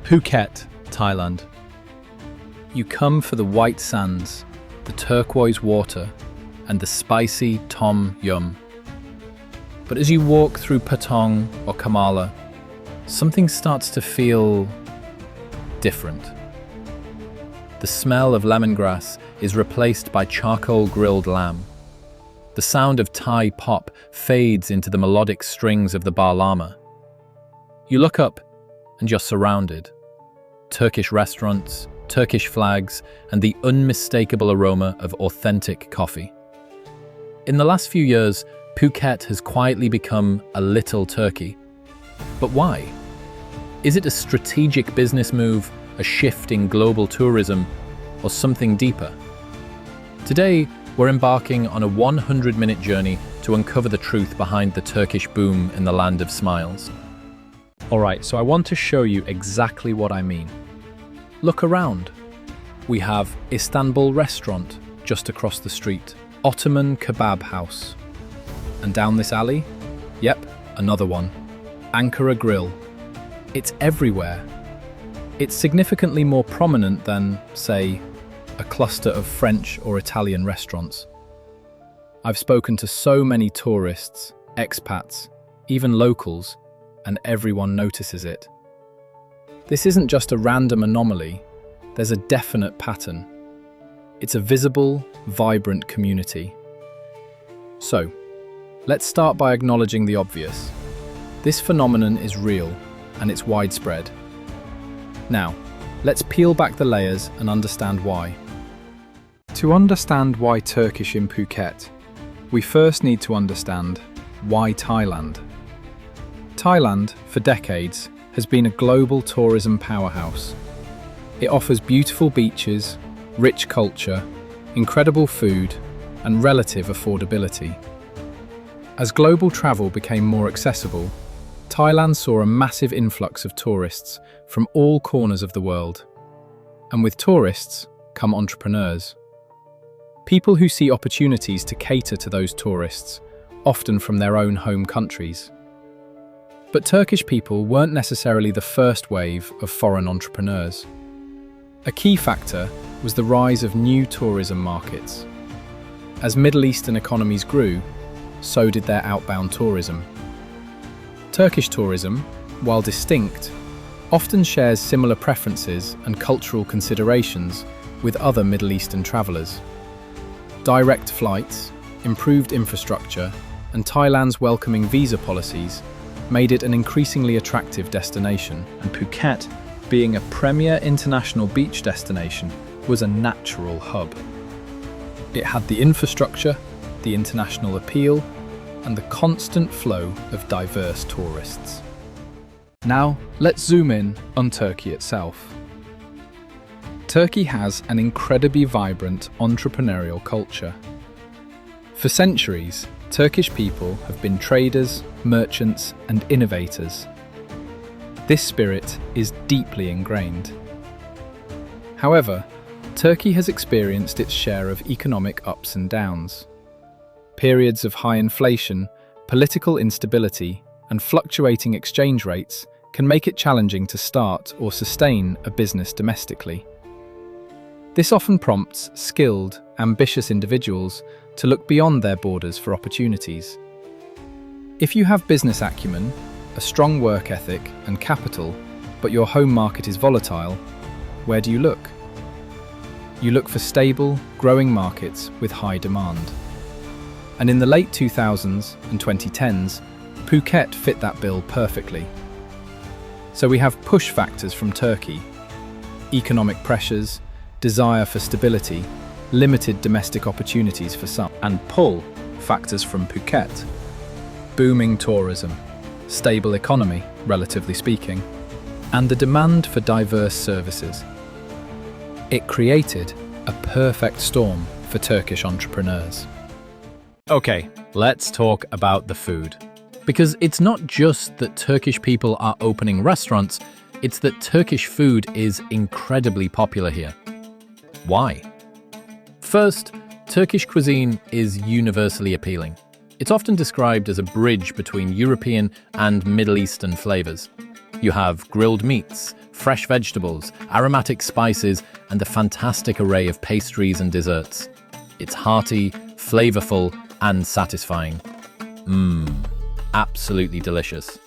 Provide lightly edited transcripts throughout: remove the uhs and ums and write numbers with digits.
Phuket, Thailand. You come for the white sands, the turquoise water, and the spicy tom yum. But as you walk through Patong or Kamala, something starts to feel different. The smell of lemongrass is replaced by charcoal grilled lamb. The sound of Thai pop fades into the melodic strings of the bar llama. You look up and you're surrounded. Turkish restaurants, Turkish flags, and the unmistakable aroma of authentic coffee. In the last few years, Phuket has quietly become a little Turkey. But why? Is it a strategic business move, a shift in global tourism, or something deeper? Today, we're embarking on a 100-minute journey to uncover the truth behind the Turkish boom in the land of smiles. Alright, so I want to show you exactly what I mean. Look around. We have Istanbul restaurant just across the street, Ottoman kebab house. And down this alley, yep, another one, Ankara Grill. It's everywhere. It's significantly more prominent than, say, a cluster of French or Italian restaurants. I've spoken to so many tourists, expats, even locals, and everyone notices it. This isn't just a random anomaly, there's a definite pattern. It's a visible, vibrant community. So, let's start by acknowledging the obvious. This phenomenon is real, and it's widespread. Now, let's peel back the layers and understand why. To understand why Turkish in Phuket, we first need to understand why Thailand. Thailand, for decades, has been a global tourism powerhouse. It offers beautiful beaches, rich culture, incredible food, and relative affordability. As global travel became more accessible, Thailand saw a massive influx of tourists from all corners of the world. And with tourists come entrepreneurs. People who see opportunities to cater to those tourists, often from their own home countries. But Turkish people weren't necessarily the first wave of foreign entrepreneurs. A key factor was the rise of new tourism markets. As Middle Eastern economies grew, so did their outbound tourism. Turkish tourism, while distinct, often shares similar preferences and cultural considerations with other Middle Eastern travelers. Direct flights, improved infrastructure, and Thailand's welcoming visa policies made it an increasingly attractive destination. And Phuket, being a premier international beach destination, was a natural hub. It had the infrastructure, the international appeal, and the constant flow of diverse tourists. Now, let's zoom in on Turkey itself. Turkey has an incredibly vibrant entrepreneurial culture. For centuries, Turkish people have been traders, merchants, and innovators. This spirit is deeply ingrained. However, Turkey has experienced its share of economic ups and downs. Periods of high inflation, political instability, and fluctuating exchange rates can make it challenging to start or sustain a business domestically. This often prompts skilled, ambitious individuals to look beyond their borders for opportunities. If you have business acumen, a strong work ethic, and capital, but your home market is volatile, where do you look? You look for stable, growing markets with high demand. And in the late 2000s and 2010s, Phuket fit that bill perfectly. So we have push factors from Turkey: economic pressures, desire for stability, limited domestic opportunities for some, and pull factors from Phuket: booming tourism, stable economy, relatively speaking, and the demand for diverse services. It created a perfect storm for Turkish entrepreneurs. Okay, let's talk about the food. Because it's not just that Turkish people are opening restaurants, it's that Turkish food is incredibly popular here. Why? First, Turkish cuisine is universally appealing. It's often described as a bridge between European and Middle Eastern flavors. You have grilled meats, fresh vegetables, aromatic spices, and a fantastic array of pastries and desserts. It's hearty, flavorful, and satisfying. Absolutely delicious.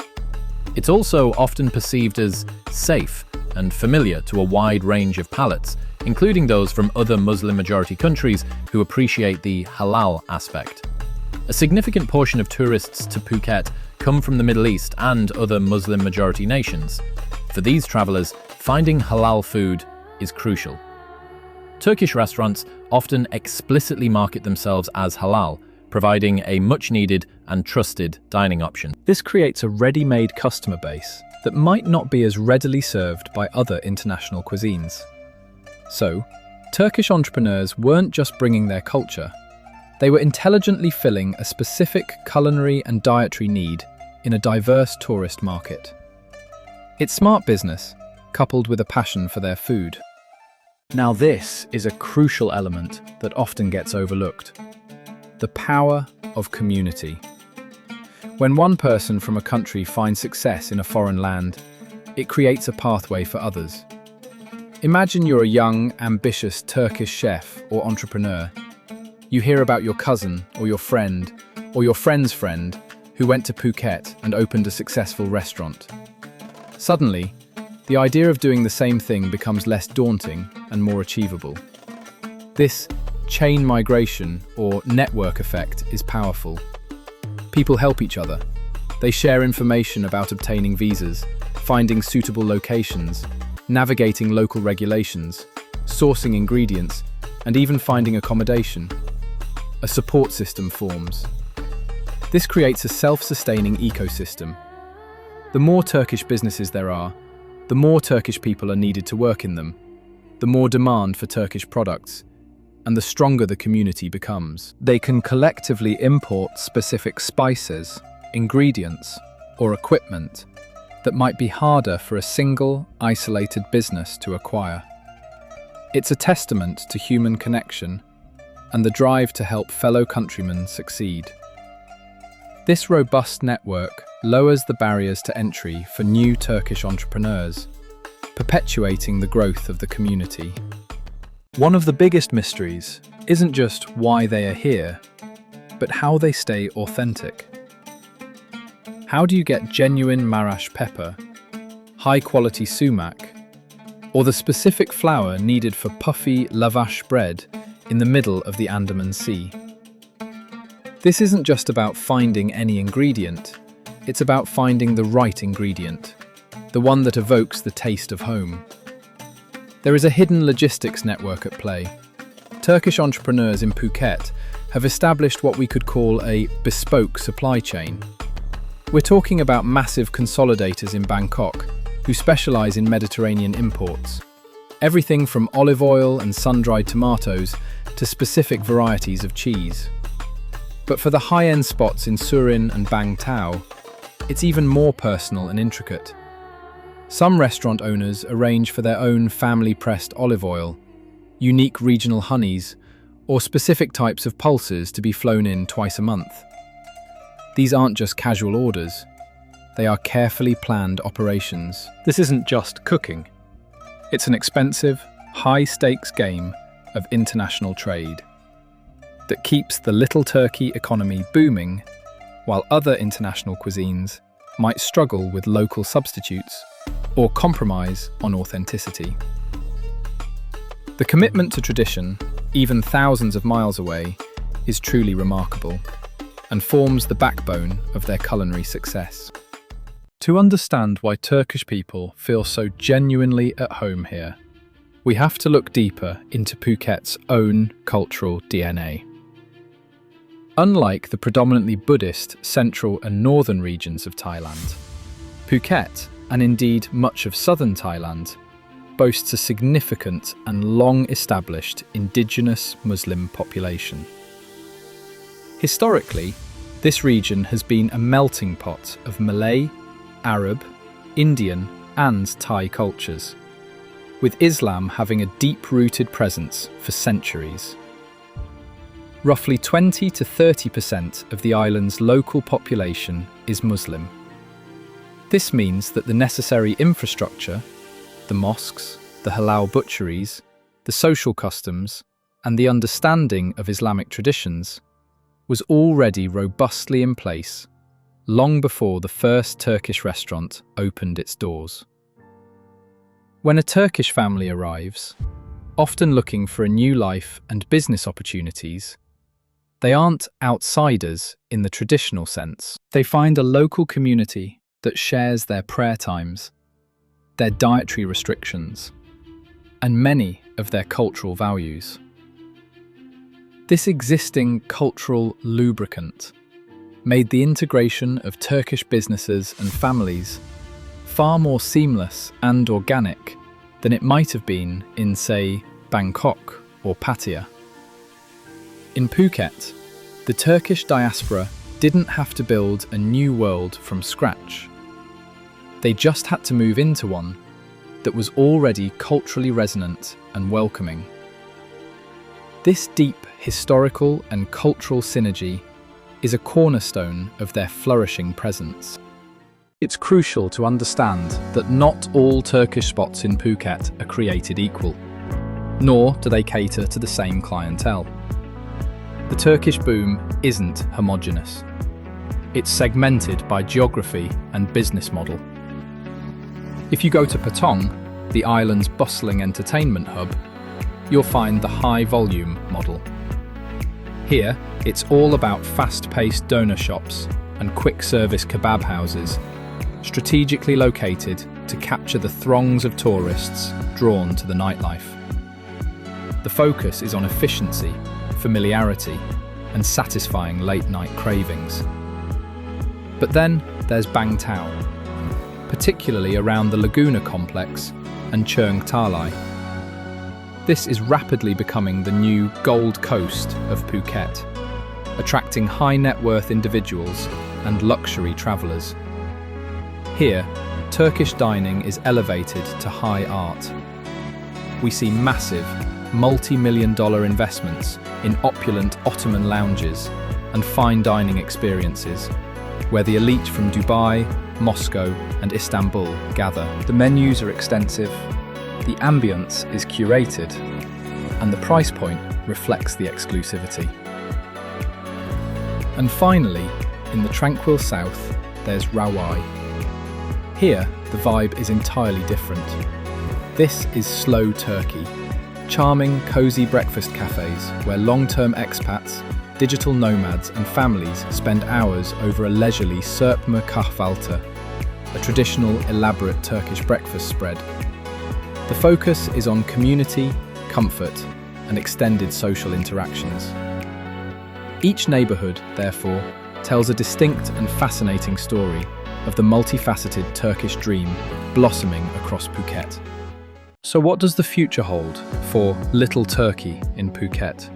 It's also often perceived as safe and familiar to a wide range of palates, including those from other Muslim-majority countries who appreciate the halal aspect. A significant portion of tourists to Phuket come from the Middle East and other Muslim-majority nations. For these travelers, finding halal food is crucial. Turkish restaurants often explicitly market themselves as halal, providing a much-needed and trusted dining option. This creates a ready-made customer base that might not be as readily served by other international cuisines. So, Turkish entrepreneurs weren't just bringing their culture, they were intelligently filling a specific culinary and dietary need in a diverse tourist market. It's smart business, coupled with a passion for their food. Now this is a crucial element that often gets overlooked: the power of community. When one person from a country finds success in a foreign land, it creates a pathway for others. Imagine you're a young, ambitious Turkish chef or entrepreneur. You hear about your cousin or your friend or your friend's friend who went to Phuket and opened a successful restaurant. Suddenly, the idea of doing the same thing becomes less daunting and more achievable. This chain migration or network effect is powerful. People help each other. They share information about obtaining visas, finding suitable locations, navigating local regulations, sourcing ingredients, and even finding accommodation. A support system forms. This creates a self-sustaining ecosystem. The more Turkish businesses there are, the more Turkish people are needed to work in them, the more demand for Turkish products, and the stronger the community becomes. They can collectively import specific spices, ingredients, or equipment that might be harder for a single, isolated business to acquire. It's a testament to human connection and the drive to help fellow countrymen succeed. This robust network lowers the barriers to entry for new Turkish entrepreneurs, perpetuating the growth of the community. One of the biggest mysteries isn't just why they are here, but how they stay authentic. How do you get genuine Marash pepper, high-quality sumac, or the specific flour needed for puffy lavash bread in the middle of the Andaman Sea? This isn't just about finding any ingredient, it's about finding the right ingredient, the one that evokes the taste of home. There is a hidden logistics network at play. Turkish entrepreneurs in Phuket have established what we could call a bespoke supply chain. We're talking about massive consolidators in Bangkok who specialize in Mediterranean imports. Everything from olive oil and sun-dried tomatoes to specific varieties of cheese. But for the high-end spots in Surin and Bang Tao, it's even more personal and intricate. Some restaurant owners arrange for their own family-pressed olive oil, unique regional honeys, or specific types of pulses to be flown in twice a month. These aren't just casual orders, they are carefully planned operations. This isn't just cooking. It's an expensive, high-stakes game of international trade that keeps the little Turkey economy booming, while other international cuisines might struggle with local substitutes or compromise on authenticity. The commitment to tradition, even thousands of miles away, is truly remarkable and forms the backbone of their culinary success. To understand why Turkish people feel so genuinely at home here, we have to look deeper into Phuket's own cultural DNA. Unlike the predominantly Buddhist central and northern regions of Thailand, Phuket, and indeed much of southern Thailand, boasts a significant and long-established indigenous Muslim population. Historically, this region has been a melting pot of Malay, Arab, Indian, and Thai cultures, with Islam having a deep-rooted presence for centuries. Roughly 20 to 30% of the island's local population is Muslim. This means that the necessary infrastructure, the mosques, the halal butcheries, the social customs, and the understanding of Islamic traditions was already robustly in place long before the first Turkish restaurant opened its doors. When a Turkish family arrives, often looking for a new life and business opportunities, they aren't outsiders in the traditional sense. They find a local community that shares their prayer times, their dietary restrictions, and many of their cultural values. This existing cultural lubricant made the integration of Turkish businesses and families far more seamless and organic than it might have been in, say, Bangkok or Pattaya. In Phuket, the Turkish diaspora didn't have to build a new world from scratch. They just had to move into one that was already culturally resonant and welcoming. This deep historical and cultural synergy is a cornerstone of their flourishing presence. It's crucial to understand that not all Turkish spots in Phuket are created equal, nor do they cater to the same clientele. The Turkish boom isn't homogeneous. It's segmented by geography and business model. If you go to Patong, the island's bustling entertainment hub, you'll find the high-volume model. Here, it's all about fast-paced doner shops and quick-service kebab houses, strategically located to capture the throngs of tourists drawn to the nightlife. The focus is on efficiency, familiarity, and satisfying late-night cravings. But then there's Bang Tao, particularly around the Laguna complex and Cheung Talai. This is rapidly becoming the new Gold Coast of Phuket, attracting high-net-worth individuals and luxury travellers. Here, Turkish dining is elevated to high art. We see massive, multi-million-dollar investments in opulent Ottoman lounges and fine dining experiences, where the elite from Dubai, Moscow, and Istanbul gather. The menus are extensive, the ambience is curated, and the price point reflects the exclusivity. And finally, in the tranquil south, there's Rawai. Here, the vibe is entirely different. This is slow Turkey, charming, cozy breakfast cafes where long-term expats, digital nomads and families spend hours over a leisurely serpme kahvaltı, a traditional, elaborate Turkish breakfast spread. The focus is on community, comfort, and extended social interactions. Each neighbourhood, therefore, tells a distinct and fascinating story of the multifaceted Turkish dream blossoming across Phuket. So what does the future hold for Little Turkey in Phuket?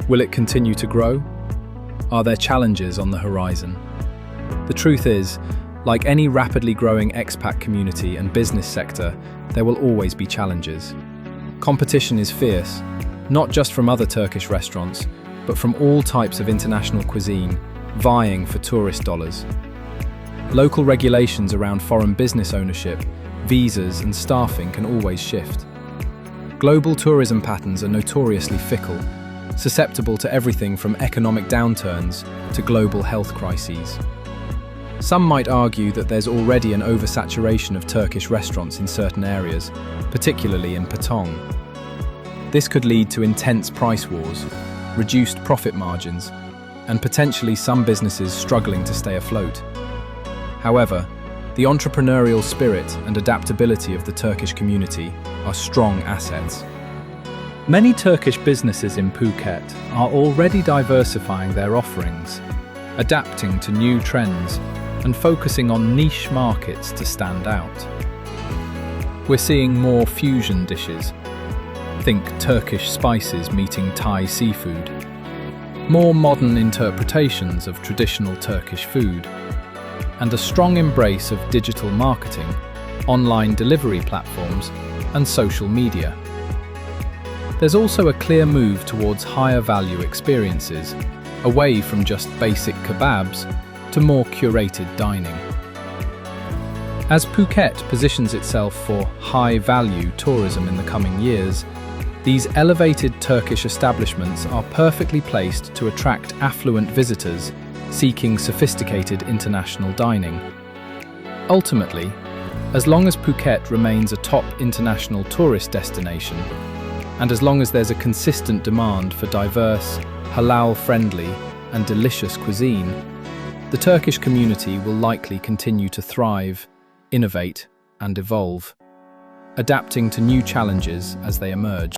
Will it continue to grow? Are there challenges on the horizon? The truth is, like any rapidly growing expat community and business sector, there will always be challenges. Competition is fierce, not just from other Turkish restaurants, but from all types of international cuisine, vying for tourist dollars. Local regulations around foreign business ownership, visas and staffing can always shift. Global tourism patterns are notoriously fickle, susceptible to everything from economic downturns to global health crises. Some might argue that there's already an oversaturation of Turkish restaurants in certain areas, particularly in Patong. This could lead to intense price wars, reduced profit margins, and potentially some businesses struggling to stay afloat. However, the entrepreneurial spirit and adaptability of the Turkish community are strong assets. Many Turkish businesses in Phuket are already diversifying their offerings, adapting to new trends, and focusing on niche markets to stand out. We're seeing more fusion dishes. Think Turkish spices meeting Thai seafood. More modern interpretations of traditional Turkish food. And a strong embrace of digital marketing, online delivery platforms, and social media. There's also a clear move towards higher value experiences, away from just basic kebabs to more curated dining. As Phuket positions itself for high-value tourism in the coming years, these elevated Turkish establishments are perfectly placed to attract affluent visitors seeking sophisticated international dining. Ultimately, as long as Phuket remains a top international tourist destination, and as long as there's a consistent demand for diverse, halal-friendly, and delicious cuisine, the Turkish community will likely continue to thrive, innovate, and evolve, adapting to new challenges as they emerge.